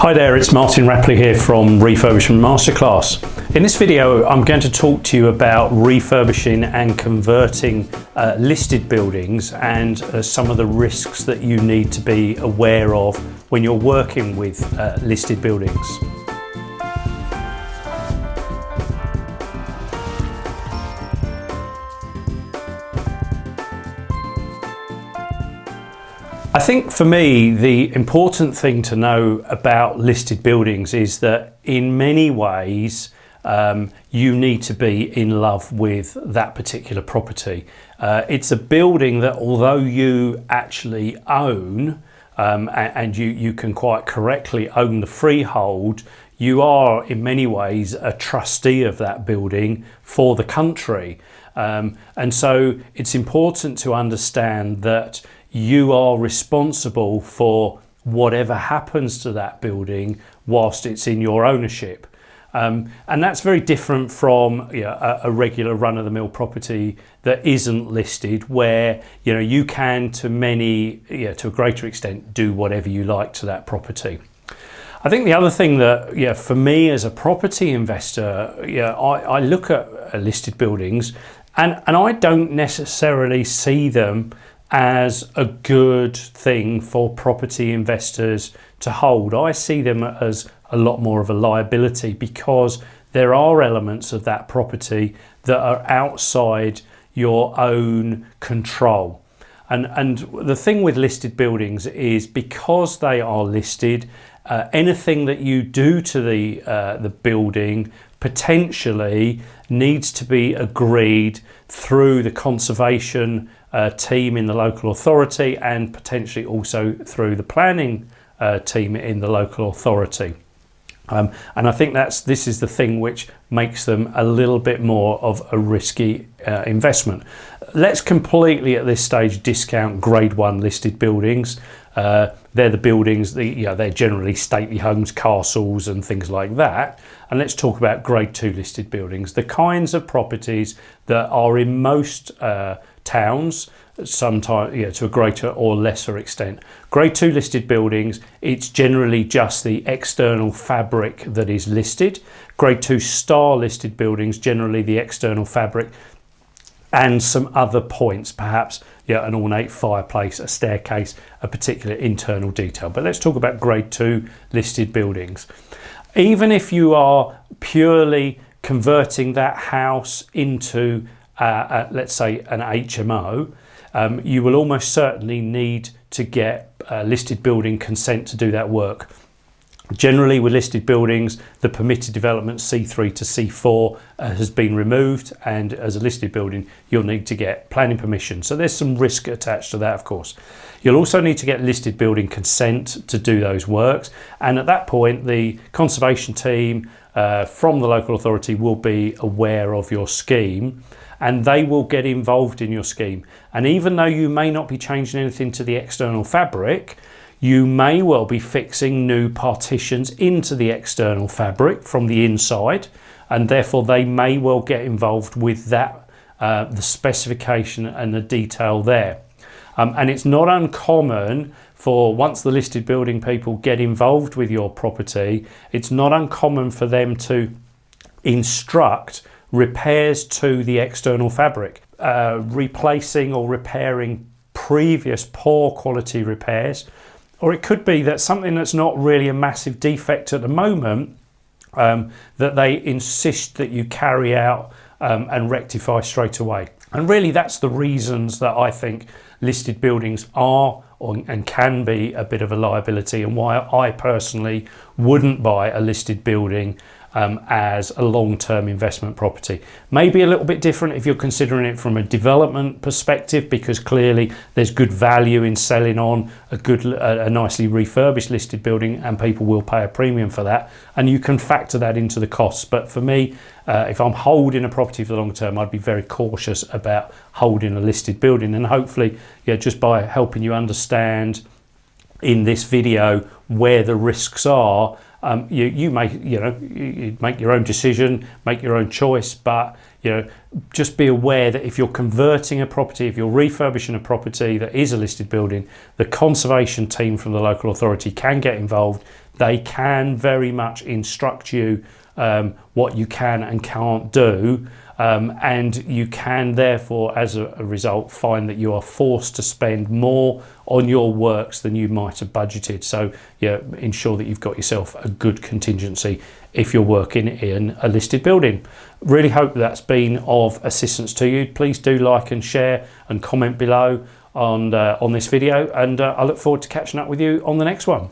Hi there, it's Martin Rapley here from Refurbishment Masterclass. In this video I'm going to talk to you about refurbishing and converting listed buildings and some of the risks that you need to be aware of when you're working with listed buildings. I think for me the important thing to know about listed buildings is that in many ways you need to be in love with that particular property. It's a building that although you actually own and you can quite correctly own the freehold, you are in many ways a trustee of that building for the country. And so it's important to understand that you are responsible for whatever happens to that building whilst it's in your ownership. And that's very different from a regular run-of-the-mill property that isn't listed, where you can to a greater extent do whatever you like to that property. I think the other thing that for me as a property investor, I look at listed buildings and I don't necessarily see them as a good thing for property investors to hold. I see them as a lot more of a liability because there are elements of that property that are outside your own control. And the thing with listed buildings is because they are listed, anything that you do to the building potentially needs to be agreed through the conservation team in the local authority and potentially also through the planning team in the local authority. And I think this is the thing which makes them a little bit more of a risky investment. Let's completely at this stage discount grade 1 listed buildings. They're the buildings, they're generally stately homes, castles and things like that. And let's talk about grade 2 listed buildings, the kinds of properties that are in most towns, sometimes to a greater or lesser extent. Grade 2 listed buildings, it's generally just the external fabric that is listed. Grade 2 star listed buildings, generally the external fabric and some other points, perhaps an ornate fireplace, a staircase, a particular internal detail. But let's talk about grade 2 listed buildings. Even if you are purely converting that house into let's say an HMO, you will almost certainly need to get listed building consent to do that work. Generally with listed buildings, the permitted development C3 to C4 has been removed, and as a listed building you'll need to get planning permission. So there's some risk attached to that, of course. You'll also need to get listed building consent to do those works, and at that point the conservation team from the local authority will be aware of your scheme and they will get involved in your scheme. And even though you may not be changing anything to the external fabric, you may well be fixing new partitions into the external fabric from the inside, and therefore they may well get involved with that, the specification and the detail there. And it's not uncommon for, once the listed building people get involved with your property, it's not uncommon for them to instruct repairs to the external fabric, replacing or repairing previous poor quality repairs. Or it could be that something that's not really a massive defect at the moment, that they insist that you carry out and rectify straight away. And really that's the reasons that I think listed buildings are and can be a bit of a liability, and why I personally wouldn't buy a listed building as a long-term investment property. Maybe a little bit different if you're considering it from a development perspective, because clearly there's good value in selling on a nicely refurbished listed building, and people will pay a premium for that, and you can factor that into the costs. But for me, if I'm holding a property for the long term, I'd be very cautious about holding a listed building. And hopefully just by helping you understand in this video where the risks are, you make your own decision, make your own choice, but just be aware that if you're converting a property, if you're refurbishing a property that is a listed building, the conservation team from the local authority can get involved. they can very much instruct you what you can and can't do, and you can therefore, as a result, find that you are forced to spend more on your works than you might have budgeted. So yeah, ensure that you've got yourself a good contingency if you're working in a listed building. Really hope that's been of assistance to you. Please do like and share and comment below on this video, and I look forward to catching up with you on the next one.